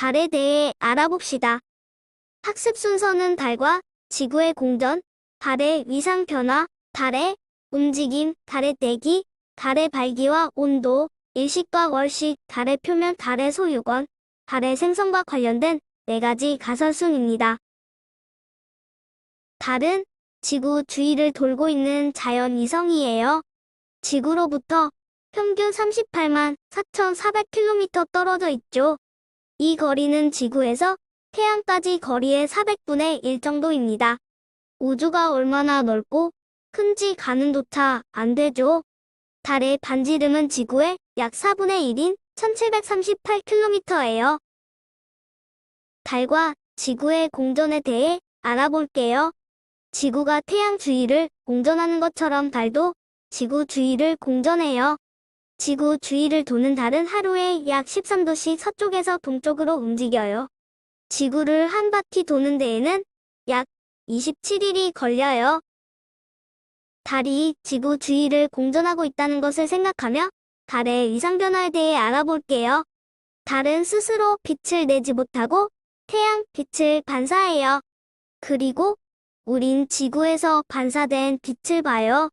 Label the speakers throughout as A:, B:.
A: 달에 대해 알아봅시다. 학습 순서는 달과 지구의 공전, 달의 위상 변화, 달의 움직임, 달의 대기, 달의 발기와 온도, 일식과 월식, 달의 표면, 달의 소유권, 달의 생성과 관련된 4가지 가설순입니다. 달은 지구 주위를 돌고 있는 자연 위성이에요. 지구로부터 평균 38만 4,400km 떨어져 있죠. 이 거리는 지구에서 태양까지 거리의 400분의 1 정도입니다. 우주가 얼마나 넓고 큰지 가늠조차 안 되죠. 달의 반지름은 지구의 약 4분의 1인 1738km예요. 달과 지구의 공전에 대해 알아볼게요. 지구가 태양 주위를 공전하는 것처럼 달도 지구 주위를 공전해요. 지구 주위를 도는 달은 하루에 약 13도씩 서쪽에서 동쪽으로 움직여요. 지구를 한 바퀴 도는 데에는 약 27일이 걸려요. 달이 지구 주위를 공전하고 있다는 것을 생각하며 달의 위상 변화에 대해 알아볼게요. 달은 스스로 빛을 내지 못하고 태양 빛을 반사해요. 그리고 우린 지구에서 반사된 빛을 봐요.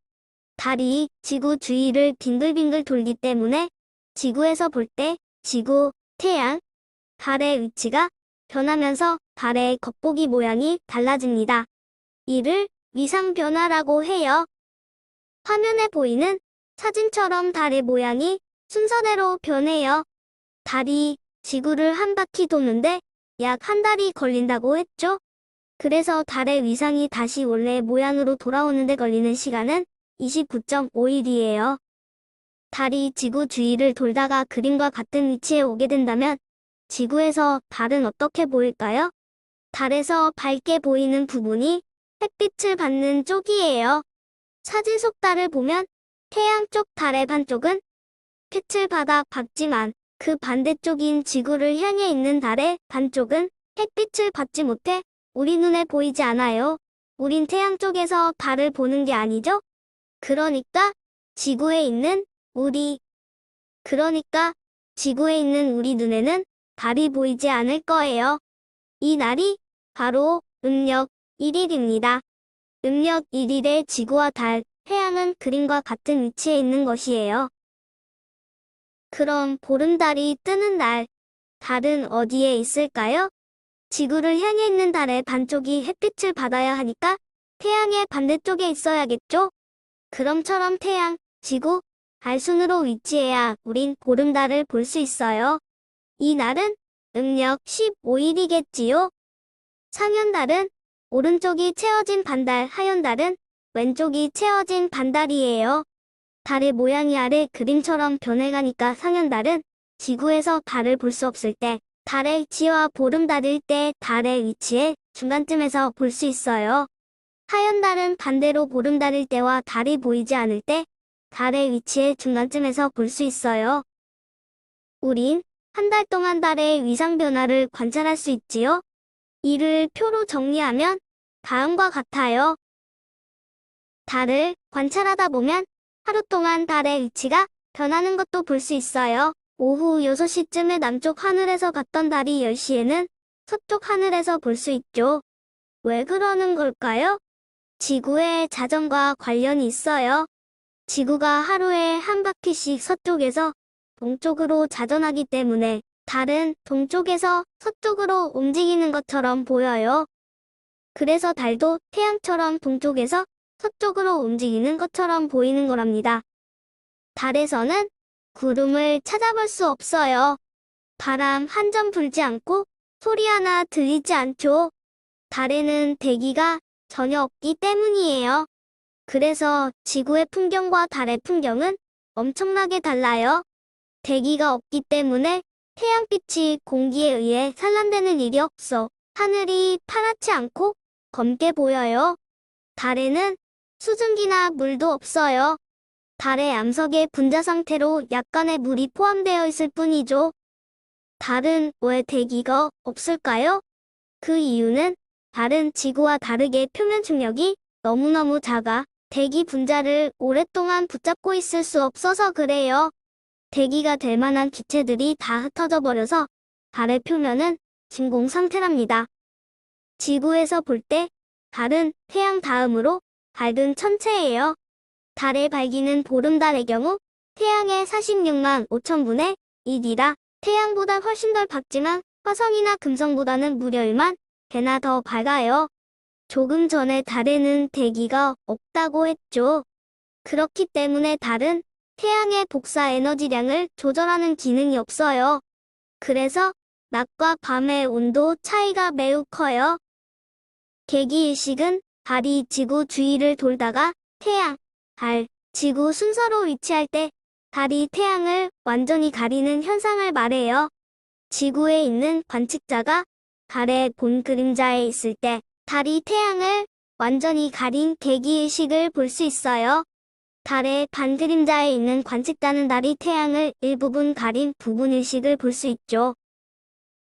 A: 달이 지구 주위를 빙글빙글 돌기 때문에 지구에서 볼 때 지구, 태양, 달의 위치가 변하면서 달의 겉보기 모양이 달라집니다. 이를 위상 변화라고 해요. 화면에 보이는 사진처럼 달의 모양이 순서대로 변해요. 달이 지구를 한 바퀴 도는데 약 한 달이 걸린다고 했죠? 그래서 달의 위상이 다시 원래 모양으로 돌아오는 데 걸리는 시간은 29.5일이에요. 달이 지구 주위를 돌다가 그림과 같은 위치에 오게 된다면 지구에서 달은 어떻게 보일까요? 달에서 밝게 보이는 부분이 햇빛을 받는 쪽이에요. 사진 속 달을 보면 태양 쪽 달의 반쪽은 빛을 받아 밝지만 그 반대쪽인 지구를 향해 있는 달의 반쪽은 햇빛을 받지 못해 우리 눈에 보이지 않아요. 우린 태양 쪽에서 달을 보는 게 아니죠? 그러니까 지구에 있는 우리 눈에는 달이 보이지 않을 거예요. 이 날이 바로 음력 1일입니다. 음력 1일에 지구와 달, 태양은 그림과 같은 위치에 있는 것이에요. 그럼 보름달이 뜨는 날, 달은 어디에 있을까요? 지구를 향해 있는 달의 반쪽이 햇빛을 받아야 하니까 태양의 반대쪽에 있어야겠죠? 그럼처럼 태양, 지구, 달 순으로 위치해야 우린 보름달을 볼 수 있어요. 이 날은 음력 15일이겠지요? 상현달은 오른쪽이 채워진 반달, 하현달은 왼쪽이 채워진 반달이에요. 달의 모양이 아래 그림처럼 변해가니까 상현달은 지구에서 달을 볼 수 없을 때, 달의 위치와 보름달일 때 달의 위치의 중간쯤에서 볼 수 있어요. 하현달은 반대로 보름달일 때와 달이 보이지 않을 때 달의 위치의 중간쯤에서 볼 수 있어요. 우린 한 달 동안 달의 위상 변화를 관찰할 수 있지요? 이를 표로 정리하면 다음과 같아요. 달을 관찰하다 보면 하루 동안 달의 위치가 변하는 것도 볼 수 있어요. 오후 6시쯤에 남쪽 하늘에서 봤던 달이 10시에는 서쪽 하늘에서 볼 수 있죠. 왜 그러는 걸까요? 지구의 자전과 관련이 있어요. 지구가 하루에 한 바퀴씩 서쪽에서 동쪽으로 자전하기 때문에 달은 동쪽에서 서쪽으로 움직이는 것처럼 보여요. 그래서 달도 태양처럼 동쪽에서 서쪽으로 움직이는 것처럼 보이는 거랍니다. 달에서는 구름을 찾아볼 수 없어요. 바람 한 점 불지 않고 소리 하나 들리지 않죠. 달에는 대기가 전혀 없기 때문이에요. 그래서 지구의 풍경과 달의 풍경은 엄청나게 달라요. 대기가 없기 때문에 태양빛이 공기에 의해 산란되는 일이 없어 하늘이 파랗지 않고 검게 보여요. 달에는 수증기나 물도 없어요. 달의 암석의 분자 상태로 약간의 물이 포함되어 있을 뿐이죠. 달은 왜 대기가 없을까요? 그 이유는 달은 지구와 다르게 표면 중력이 너무너무 작아 대기 분자를 오랫동안 붙잡고 있을 수 없어서 그래요. 대기가 될 만한 기체들이 다 흩어져 버려서 달의 표면은 진공 상태랍니다. 지구에서 볼 때 달은 태양 다음으로 밝은 천체예요. 달의 밝기는 보름달의 경우 태양의 46만 5천분의 1이라 태양보다 훨씬 덜 밝지만 화성이나 금성보다는 무려 1만 배나 더 밝아요. 조금 전에 달에는 대기가 없다고 했죠. 그렇기 때문에 달은 태양의 복사 에너지량을 조절하는 기능이 없어요. 그래서 낮과 밤의 온도 차이가 매우 커요. 개기일식은 달이 지구 주위를 돌다가 태양, 달, 지구 순서로 위치할 때 달이 태양을 완전히 가리는 현상을 말해요. 지구에 있는 관측자가 달의 본 그림자에 있을 때 달이 태양을 완전히 가린 개기일식을 볼 수 있어요. 달의 반 그림자에 있는 관측자는 달이 태양을 일부분 가린 부분일식을 볼 수 있죠.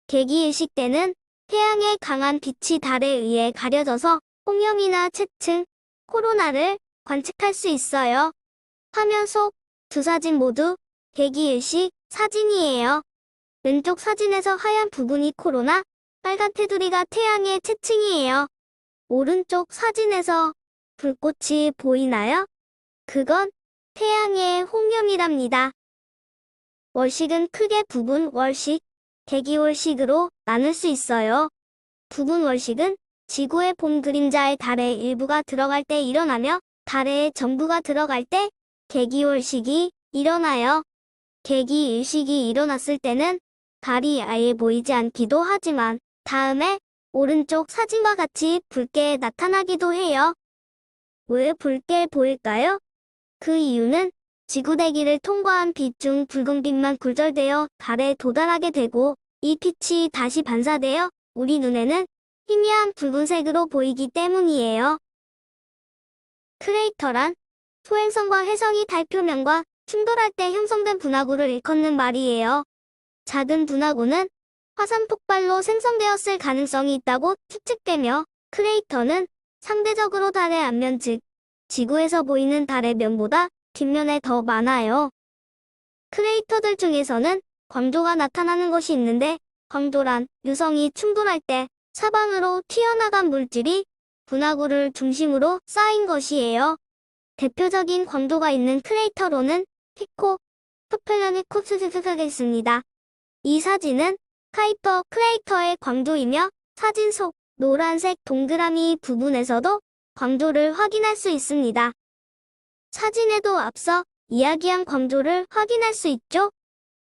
A: 개기일식 때는 태양의 강한 빛이 달에 의해 가려져서 홍염이나 채층, 코로나를 관측할 수 있어요. 화면 속 두 사진 모두 개기일식 사진이에요. 왼쪽 사진에서 하얀 부분이 코로나, 빨간 테두리가 태양의 채층이에요. 오른쪽 사진에서 불꽃이 보이나요? 그건 태양의 홍염이랍니다. 월식은 크게 부분 월식, 개기월식으로 나눌 수 있어요. 부분 월식은 지구의 본 그림자에 달의 일부가 들어갈 때 일어나며 달의 전부가 들어갈 때 개기월식이 일어나요. 개기일식이 일어났을 때는 달이 아예 보이지 않기도 하지만 다음에 오른쪽 사진과 같이 붉게 나타나기도 해요. 왜 붉게 보일까요? 그 이유는 지구 대기를 통과한 빛 중 붉은 빛만 굴절되어 달에 도달하게 되고 이 빛이 다시 반사되어 우리 눈에는 희미한 붉은색으로 보이기 때문이에요. 크레이터란 소행성과 혜성이 달 표면과 충돌할 때 형성된 분화구를 일컫는 말이에요. 작은 분화구는 화산 폭발로 생성되었을 가능성이 있다고 추측되며 크레이터는 상대적으로 달의 앞면 즉 지구에서 보이는 달의 면보다 뒷면에 더 많아요. 크레이터들 중에서는 광조가 나타나는 것이 있는데 광조란 유성이 충돌할 때 사방으로 튀어나간 물질이 분화구를 중심으로 쌓인 것이에요. 대표적인 광도가 있는 크레이터로는 피코, 프펠러니코스가 있습니다. 이 사진은 카이퍼 크레이터의 광도이며 사진 속 노란색 동그라미 부분에서도 광도를 확인할 수 있습니다. 사진에도 앞서 이야기한 광도를 확인할 수 있죠?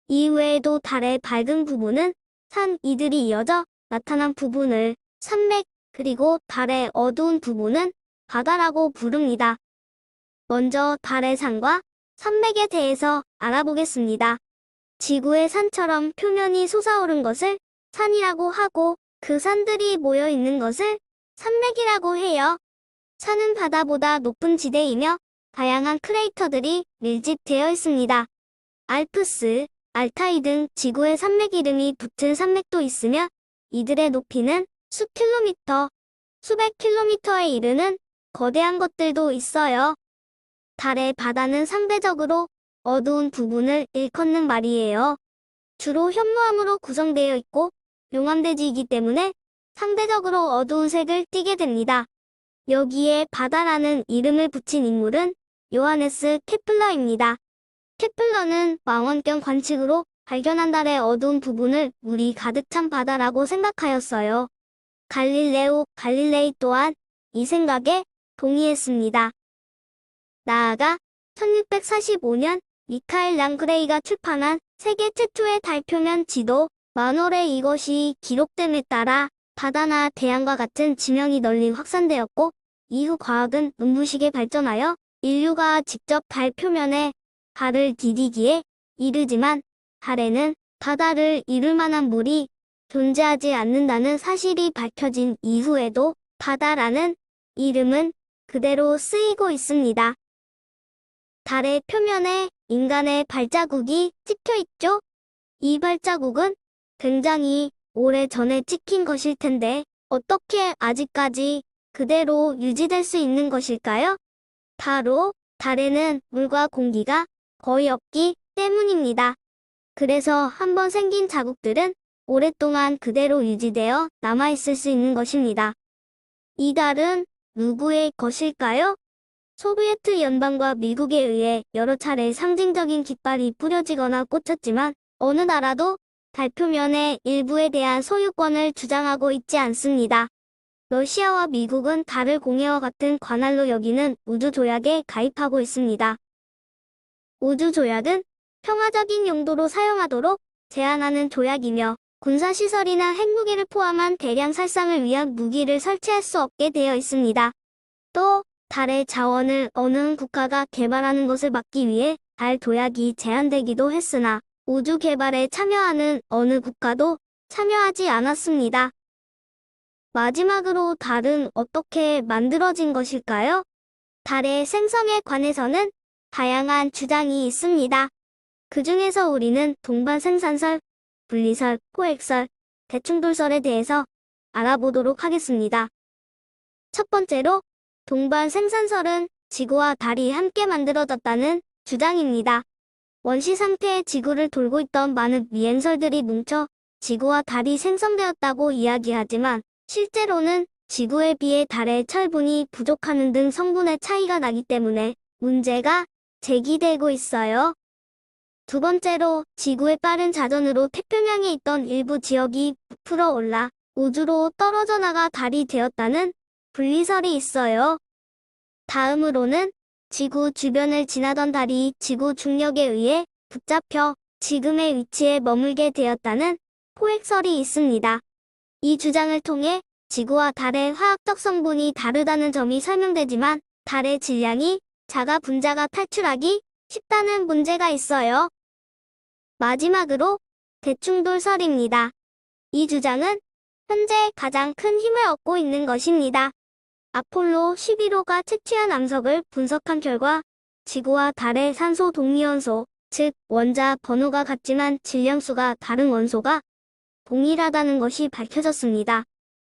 A: 이외에도 달의 밝은 부분은 산 이들이 이어져 나타난 부분을 산맥, 그리고 달의 어두운 부분은 바다라고 부릅니다. 먼저 달의 산과 산맥에 대해서 알아보겠습니다. 지구의 산처럼 표면이 솟아오른 것을 산이라고 하고 그 산들이 모여 있는 것을 산맥이라고 해요. 산은 바다보다 높은 지대이며 다양한 크레이터들이 밀집되어 있습니다. 알프스, 알타이 등 지구의 산맥 이름이 붙은 산맥도 있으며 이들의 높이는 수 킬로미터, 수백 킬로미터에 이르는 거대한 것들도 있어요. 달의 바다는 상대적으로 어두운 부분을 일컫는 말이에요. 주로 현무암으로 구성되어 있고 용암대지이기 때문에 상대적으로 어두운 색을 띠게 됩니다. 여기에 바다라는 이름을 붙인 인물은 요하네스 케플러입니다. 케플러는 망원경 관측으로 발견한 달의 어두운 부분을 물이 가득 찬 바다라고 생각하였어요. 갈릴레오 갈릴레이 또한 이 생각에 동의했습니다. 나아가 1645년 미카엘 랑그레이가 출판한 세계 최초의 달 표면 지도 만월에 이것이 기록됨에 따라 바다나 대양과 같은 지명이 널리 확산되었고 이후 과학은 눈부시게 발전하여 인류가 직접 달 표면에 발을 디디기에 이르지만 달에는 바다를 이룰 만한 물이 존재하지 않는다는 사실이 밝혀진 이후에도 바다라는 이름은 그대로 쓰이고 있습니다. 달의 표면에 인간의 발자국이 찍혀 있죠? 이 발자국은 굉장히 오래전에 찍힌 것일 텐데 어떻게 아직까지 그대로 유지될 수 있는 것일까요? 바로 달에는 물과 공기가 거의 없기 때문입니다. 그래서 한번 생긴 자국들은 오랫동안 그대로 유지되어 남아있을 수 있는 것입니다. 이 달은 누구의 것일까요? 소비에트 연방과 미국에 의해 여러 차례 상징적인 깃발이 뿌려지거나 꽂혔지만 어느 나라도 달 표면의 일부에 대한 소유권을 주장하고 있지 않습니다. 러시아와 미국은 달을 공해와 같은 관할로 여기는 우주조약에 가입하고 있습니다. 우주조약은 평화적인 용도로 사용하도록 제한하는 조약이며 군사시설이나 핵무기를 포함한 대량 살상을 위한 무기를 설치할 수 없게 되어 있습니다. 또 달의 자원을 어느 국가가 개발하는 것을 막기 위해 달 조약이 제한되기도 했으나 우주 개발에 참여하는 어느 국가도 참여하지 않았습니다. 마지막으로 달은 어떻게 만들어진 것일까요? 달의 생성에 관해서는 다양한 주장이 있습니다. 그 중에서 우리는 동반 생산설, 분리설, 포획설, 대충돌설에 대해서 알아보도록 하겠습니다. 첫 번째로 동반 생산설은 지구와 달이 함께 만들어졌다는 주장입니다. 원시 상태의 지구를 돌고 있던 많은 미행설들이 뭉쳐 지구와 달이 생성되었다고 이야기하지만 실제로는 지구에 비해 달의 철분이 부족하는 등 성분의 차이가 나기 때문에 문제가 제기되고 있어요. 두 번째로 지구의 빠른 자전으로 태평양에 있던 일부 지역이 부풀어 올라 우주로 떨어져 나가 달이 되었다는 분리설이 있어요. 다음으로는 지구 주변을 지나던 달이 지구 중력에 의해 붙잡혀 지금의 위치에 머물게 되었다는 포획설이 있습니다. 이 주장을 통해 지구와 달의 화학적 성분이 다르다는 점이 설명되지만 달의 질량이 작아 분자가 탈출하기 쉽다는 문제가 있어요. 마지막으로 대충돌설입니다. 이 주장은 현재 가장 큰 힘을 얻고 있는 것입니다. 아폴로 11호가 채취한 암석을 분석한 결과 지구와 달의 산소 동위원소, 즉 원자 번호가 같지만 질량수가 다른 원소가 동일하다는 것이 밝혀졌습니다.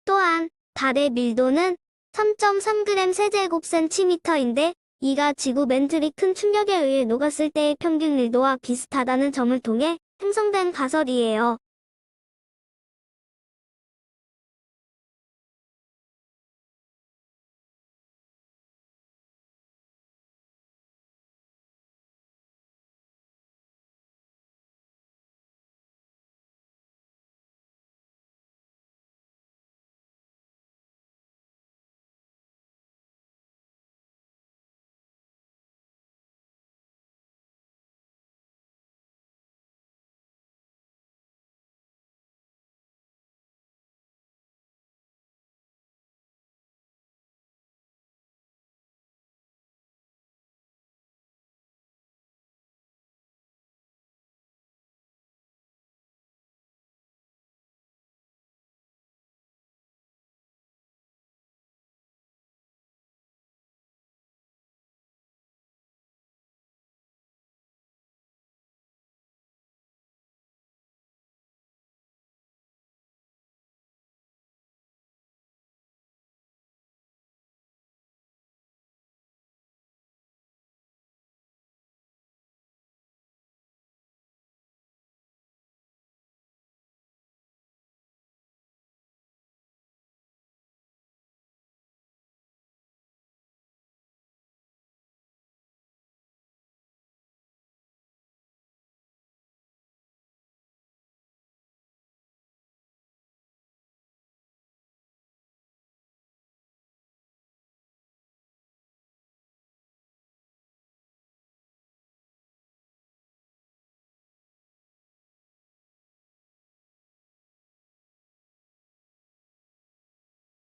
A: 또한 달의 밀도는 3.3g 세제곱센티미터인데 이가 지구 멘틀이 큰 충격에 의해 녹았을 때의 평균 밀도와 비슷하다는 점을 통해 형성된 가설이에요.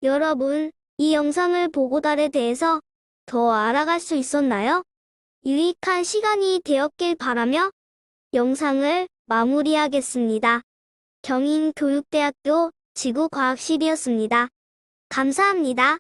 A: 여러분, 이 영상을 보고 달에 대해서 더 알아갈 수 있었나요? 유익한 시간이 되었길 바라며 영상을 마무리하겠습니다. 경인교육대학교 지구과학실이었습니다. 감사합니다.